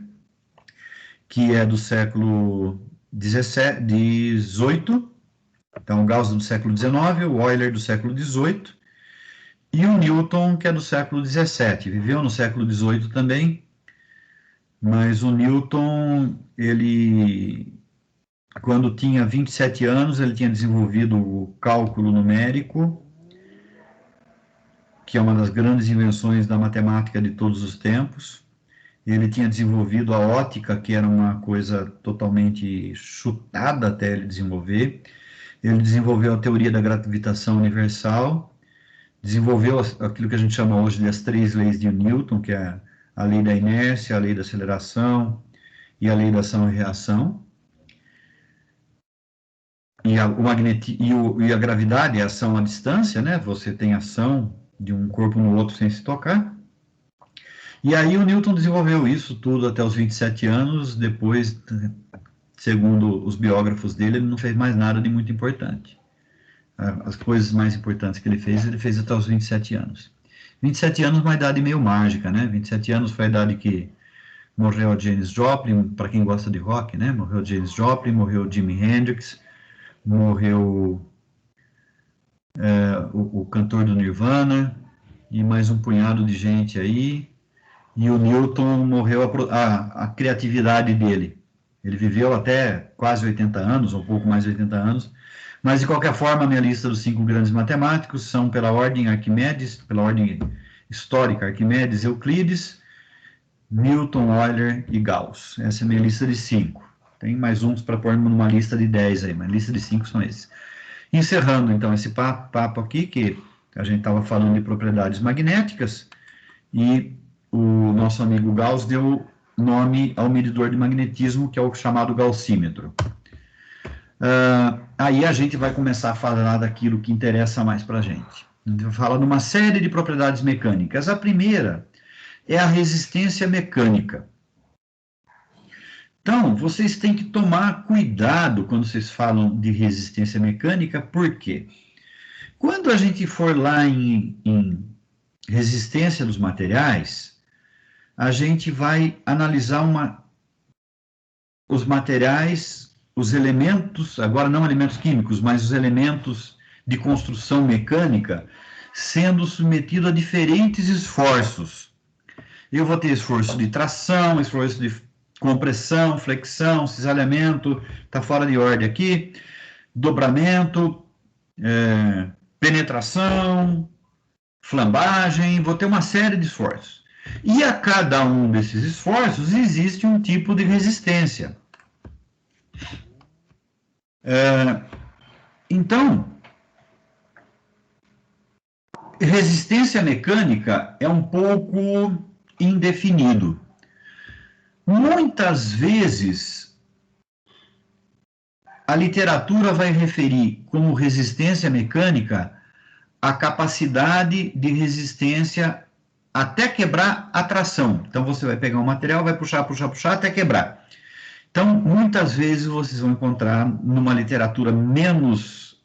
[SPEAKER 1] que é do século XVIII, então o Gauss do século XIX, o Euler do século XVIII, e o Newton, que é do século XVII, viveu no século XVIII também, mas o Newton, quando tinha 27 anos, ele tinha desenvolvido o cálculo numérico, que é uma das grandes invenções da matemática de todos os tempos. Ele tinha desenvolvido a ótica, que era uma coisa totalmente chutada até ele desenvolver. Ele desenvolveu a teoria da gravitação universal, desenvolveu aquilo que a gente chama hoje de as 3 leis de Newton, que é a lei da inércia, a lei da aceleração e a lei da ação e reação. E a gravidade é a ação à distância, né? Você tem ação de um corpo no outro sem se tocar. E aí o Newton desenvolveu isso tudo até os 27 anos, depois, segundo os biógrafos dele, ele não fez mais nada de muito importante. As coisas mais importantes que ele fez até os 27 anos. 27 anos é uma idade meio mágica, né? 27 anos foi a idade que morreu a Janis Joplin, para quem gosta de rock, né? Morreu a Janis Joplin, morreu Jimi Hendrix, morreu o cantor do Nirvana, e mais um punhado de gente aí, e o Newton morreu a criatividade dele. Ele viveu até quase 80 anos, ou um pouco mais de 80 anos, mas de qualquer forma, a minha lista dos 5 grandes matemáticos são pela ordem Arquimedes, pela ordem histórica, Arquimedes, Euclides, Newton, Euler e Gauss. Essa é a minha lista de 5. Tem mais uns para pôr numa lista de 10 aí, mas a lista de 5 são esses. Encerrando, então, esse papo aqui, que a gente estava falando de propriedades magnéticas, e o nosso amigo Gauss deu nome ao medidor de magnetismo, que é o chamado gaussímetro. Aí a gente vai começar a falar daquilo que interessa mais para a gente. A gente vai falar de uma série de propriedades mecânicas. A primeira é a resistência mecânica. Então, vocês têm que tomar cuidado quando vocês falam de resistência mecânica, por quê? Quando a gente for lá em resistência dos materiais, a gente vai analisar os materiais, os elementos, agora não elementos químicos, mas os elementos de construção mecânica, sendo submetido a diferentes esforços. Eu vou ter esforço de tração, esforço de compressão, flexão, cisalhamento, está fora de ordem aqui, dobramento, penetração, flambagem, vou ter uma série de esforços. E a cada um desses esforços existe um tipo de resistência. Então, resistência mecânica é um pouco indefinido. Muitas vezes, a literatura vai referir como resistência mecânica a capacidade de resistência até quebrar a tração. Então, você vai pegar um material, vai puxar, puxar, puxar, até quebrar. Então, muitas vezes vocês vão encontrar numa literatura menos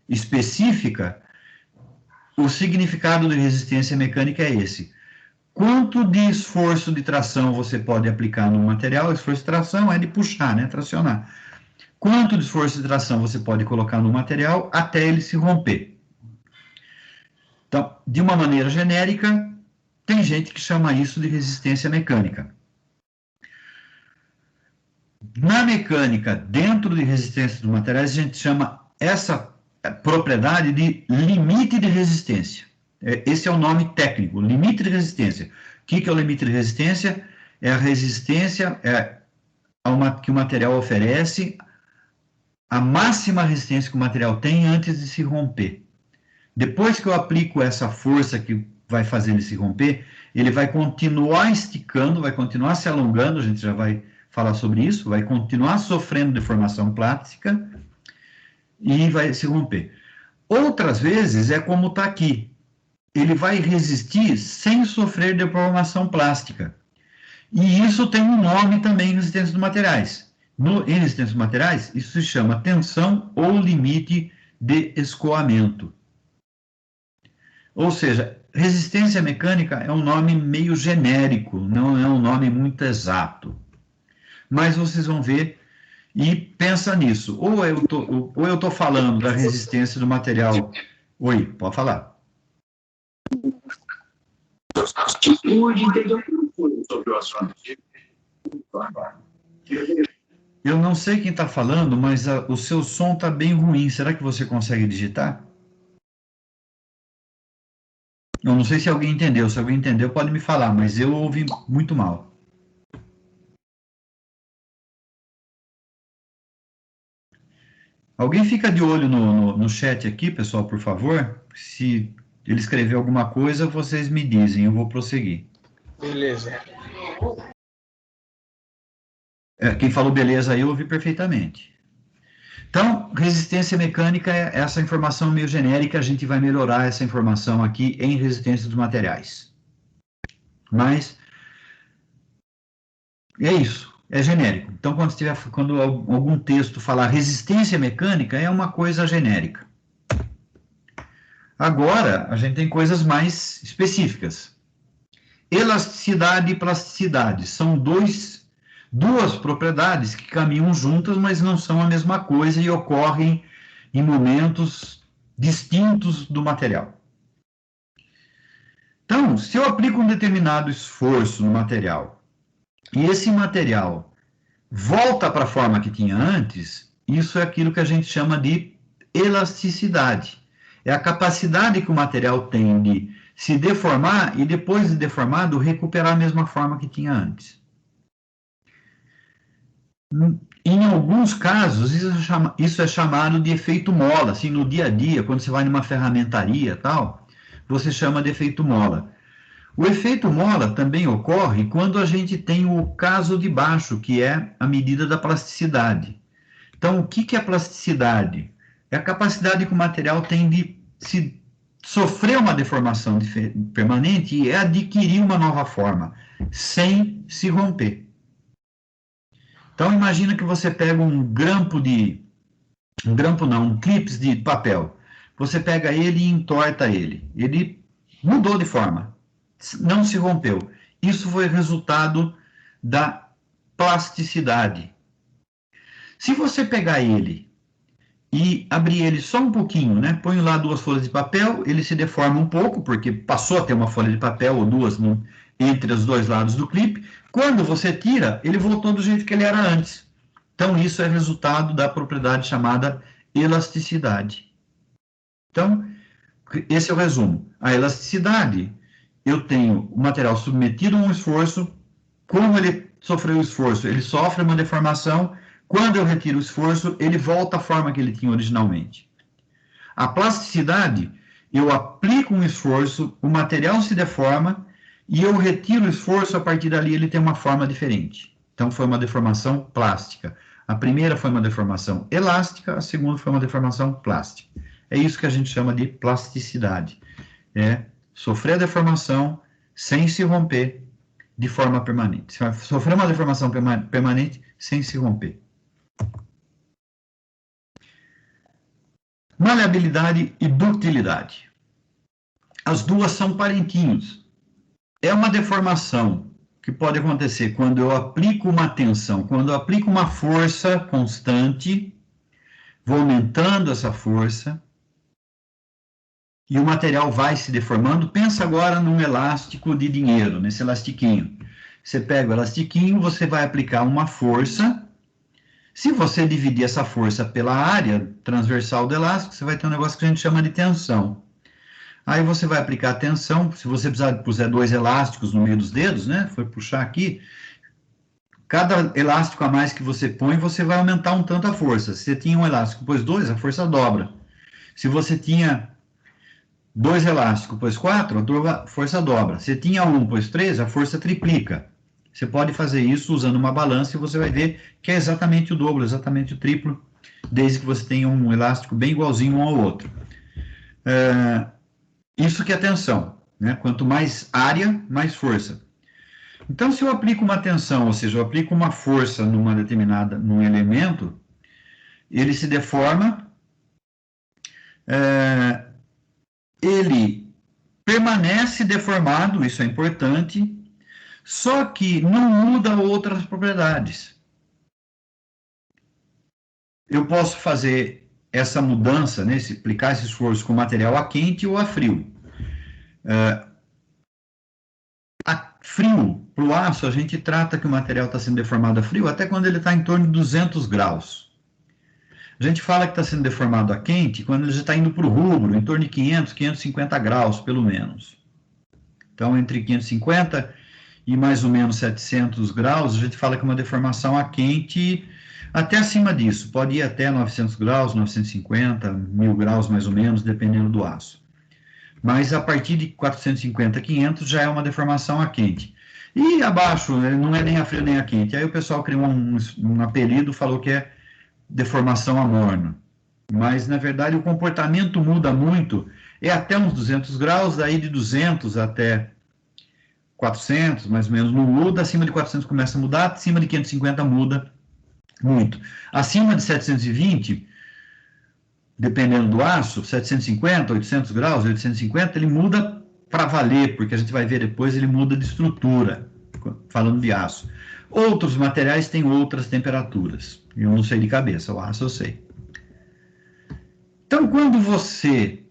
[SPEAKER 1] específica, o significado de resistência mecânica é esse. Quanto de esforço de tração você pode aplicar no material? Esforço de tração é de puxar, né? Tracionar. Quanto de esforço de tração você pode colocar no material até ele se romper? Então, de uma maneira genérica, tem gente que chama isso de resistência mecânica. Na mecânica, dentro de resistência dos materiais, a gente chama essa propriedade de limite de resistência. Esse é o nome técnico, limite de resistência. O que é o limite de resistência? É a resistência que o material oferece, a máxima resistência que o material tem antes de se romper. Depois que eu aplico essa força que vai fazer ele se romper, ele vai continuar esticando, vai continuar se alongando, a gente já vai falar sobre isso, vai continuar sofrendo deformação plástica e vai se romper. Outras vezes é como está aqui, ele vai resistir sem sofrer deformação plástica. E isso tem um nome também em resistência dos materiais. Em resistência dos materiais, isso se chama tensão ou limite de escoamento. Ou seja, resistência mecânica é um nome meio genérico, não é um nome muito exato. Mas vocês vão ver e pensa nisso. Ou eu estou falando da resistência do material... Oi, pode falar. Eu não sei quem está falando, mas o seu som está bem ruim. Será que você consegue digitar? Eu não sei se alguém entendeu. Se alguém entendeu, pode me falar, mas eu ouvi muito mal. Alguém fica de olho no chat aqui, pessoal, por favor. Se ele escrever alguma coisa, vocês me dizem, eu vou prosseguir.
[SPEAKER 4] Beleza.
[SPEAKER 1] Quem falou beleza aí, eu ouvi perfeitamente. Então, resistência mecânica é essa informação meio genérica, a gente vai melhorar essa informação aqui em resistência dos materiais. Mas, é isso, é genérico. Então, quando algum texto falar resistência mecânica, é uma coisa genérica. Agora, a gente tem coisas mais específicas. Elasticidade e plasticidade são duas propriedades que caminham juntas, mas não são a mesma coisa e ocorrem em momentos distintos do material. Então, se eu aplico um determinado esforço no material e esse material volta para a forma que tinha antes, isso é aquilo que a gente chama de elasticidade. É a capacidade que o material tem de se deformar e, depois de deformado, recuperar a mesma forma que tinha antes. Em alguns casos, isso é chamado de efeito mola. Assim, no dia a dia, quando você vai numa ferramentaria tal, você chama de efeito mola. O efeito mola também ocorre quando a gente tem o caso de baixo, que é a medida da plasticidade. Então, o que é a plasticidade? É a capacidade que o material tem de se sofrer uma deformação permanente e adquirir uma nova forma, sem se romper. Então, imagina que você pega um clips de papel. Você pega ele e entorta ele. Ele mudou de forma, não se rompeu. Isso foi resultado da plasticidade. Se você pegar ele e abrir ele só um pouquinho, né? Põe lá 2 folhas de papel, ele se deforma um pouco, porque passou a ter uma folha de papel ou 2 entre os 2 lados do clipe. Quando você tira, ele voltou do jeito que ele era antes. Então, isso é resultado da propriedade chamada elasticidade. Então, esse é o resumo. A elasticidade eu tenho o material submetido a um esforço, como ele sofreu o esforço, ele sofre uma deformação, quando eu retiro o esforço, ele volta à forma que ele tinha originalmente. A plasticidade, eu aplico um esforço, o material se deforma, e eu retiro o esforço, a partir dali ele tem uma forma diferente. Então, foi uma deformação plástica. A primeira foi uma deformação elástica, a segunda foi uma deformação plástica. É isso que a gente chama de plasticidade. É sofrer a deformação sem se romper de forma permanente. Sofrer uma deformação permanente sem se romper. Maleabilidade e ductilidade. As duas são parentinhos. É uma deformação que pode acontecer quando eu aplico uma tensão, quando eu aplico uma força constante, vou aumentando essa força, e o material vai se deformando. Pensa agora num elástico de dinheiro, nesse elastiquinho. Você pega o elastiquinho, você vai aplicar uma força. Se você dividir essa força pela área transversal do elástico, você vai ter um negócio que a gente chama de tensão. Aí você vai aplicar a tensão, se você puser 2 elásticos no meio dos dedos, né, for puxar aqui, cada elástico a mais que você põe, você vai aumentar um tanto a força. Se você tinha um elástico, pôs 2, a força dobra. Se você tinha 2 elásticos, pôs 4, a força dobra. Se tinha 1, pôs 3, a força triplica. Você pode fazer isso usando uma balança e você vai ver que é exatamente o dobro, exatamente o triplo, desde que você tenha um elástico bem igualzinho um ao outro. Isso que é tensão, né? Quanto mais área, mais força. Então, se eu aplico uma tensão, ou seja, eu aplico uma força num elemento, ele se deforma, ele permanece deformado, isso é importante, só que não muda outras propriedades. Eu posso fazer essa mudança, né, aplicar esse esforço com material a quente ou a frio. A frio, para o aço, a gente trata que o material está sendo deformado a frio até quando ele está em torno de 200 graus. A gente fala que está sendo deformado a quente quando ele já está indo para o rubro, em torno de 500, 550 graus, pelo menos. Então, entre 550 e mais ou menos 700 graus, a gente fala que é uma deformação a quente. Até acima disso, pode ir até 900 graus, 950, 1000 graus mais ou menos, dependendo do aço. Mas a partir de 450, 500 já é uma deformação a quente. E abaixo, não é nem a frio nem a quente. Aí o pessoal criou um apelido, falou que é deformação a morno. Mas, na verdade, o comportamento muda muito. É até uns 200 graus, daí de 200 até 400, mais ou menos, não muda. Acima de 400 começa a mudar, acima de 550 muda muito. Acima de 720, dependendo do aço, 750, 800 graus, 850, ele muda para valer, porque a gente vai ver depois, ele muda de estrutura, falando de aço. Outros materiais têm outras temperaturas. Eu não sei de cabeça, o aço eu sei. Então, quando você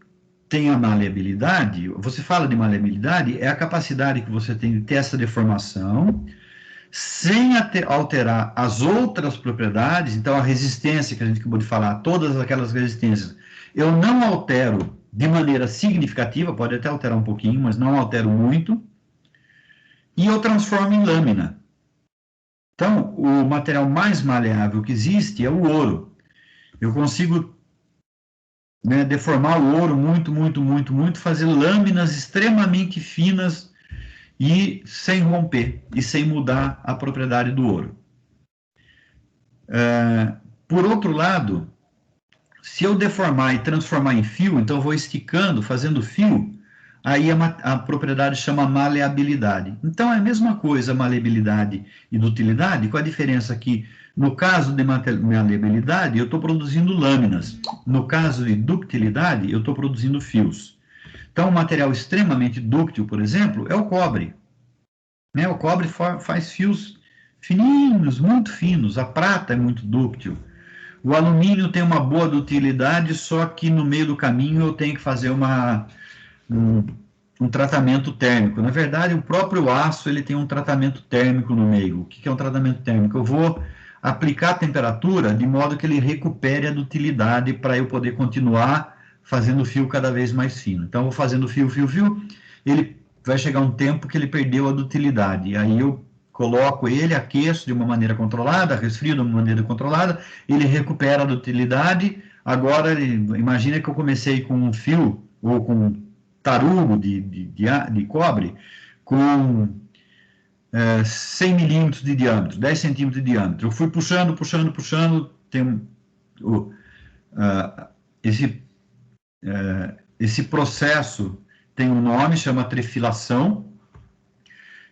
[SPEAKER 1] tem a maleabilidade, você fala de maleabilidade, é a capacidade que você tem de ter essa deformação, sem alterar as outras propriedades. Então, a resistência que a gente acabou de falar, todas aquelas resistências, eu não altero de maneira significativa, pode até alterar um pouquinho, mas não altero muito, e eu transformo em lâmina. Então, o material mais maleável que existe é o ouro. Eu consigo, né, deformar o ouro muito, fazer lâminas extremamente finas e sem romper e sem mudar a propriedade do ouro. Por outro lado, se eu deformar e transformar em fio, então eu vou esticando, fazendo fio, aí a propriedade chama maleabilidade. Então é a mesma coisa, maleabilidade e dutilidade, com a diferença que, no caso de maleabilidade, eu estou produzindo lâminas. No caso de ductilidade, eu estou produzindo fios. Então, um material extremamente dúctil, por exemplo, é o cobre. Né? O cobre faz fios fininhos, muito finos. A prata é muito dúctil. O alumínio tem uma boa dutilidade, só que no meio do caminho eu tenho que fazer um tratamento térmico. Na verdade, o próprio aço ele tem um tratamento térmico no meio. O que é um tratamento térmico? Eu vou aplicar a temperatura de modo que ele recupere a dutilidade para eu poder continuar fazendo o fio cada vez mais fino. Então, eu vou fazendo fio, ele vai chegar um tempo que ele perdeu a dutilidade. Aí eu coloco ele, aqueço de uma maneira controlada, resfrio de uma maneira controlada, ele recupera a dutilidade. Agora, imagina que eu comecei com um fio, ou com um tarugo de cobre, com 100 milímetros de diâmetro, 10 centímetros de diâmetro. Eu fui puxando, tem esse processo tem um nome, chama trefilação,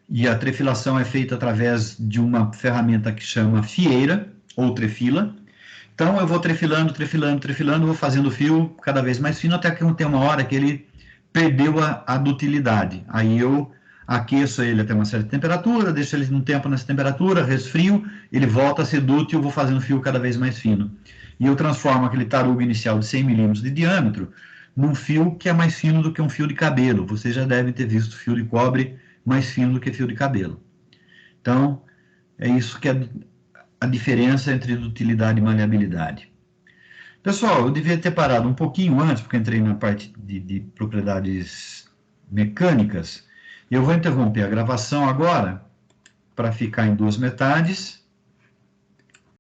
[SPEAKER 1] e a trefilação é feita através de uma ferramenta que chama fieira, ou trefila. Então, eu vou trefilando, vou fazendo o fio cada vez mais fino, até que tem uma hora que ele perdeu a dutilidade. Aí eu aqueço ele até uma certa temperatura, deixo ele um tempo nessa temperatura, resfrio, ele volta a ser dútil, vou fazendo o fio cada vez mais fino. E eu transformo aquele tarugo inicial de 100 milímetros de diâmetro num fio que é mais fino do que um fio de cabelo. Vocês já devem ter visto fio de cobre mais fino do que fio de cabelo. Então, é isso que é a diferença entre dutilidade e maleabilidade. Pessoal, eu devia ter parado um pouquinho antes, porque entrei na parte de propriedades mecânicas. Eu vou interromper a gravação agora, para ficar em duas metades.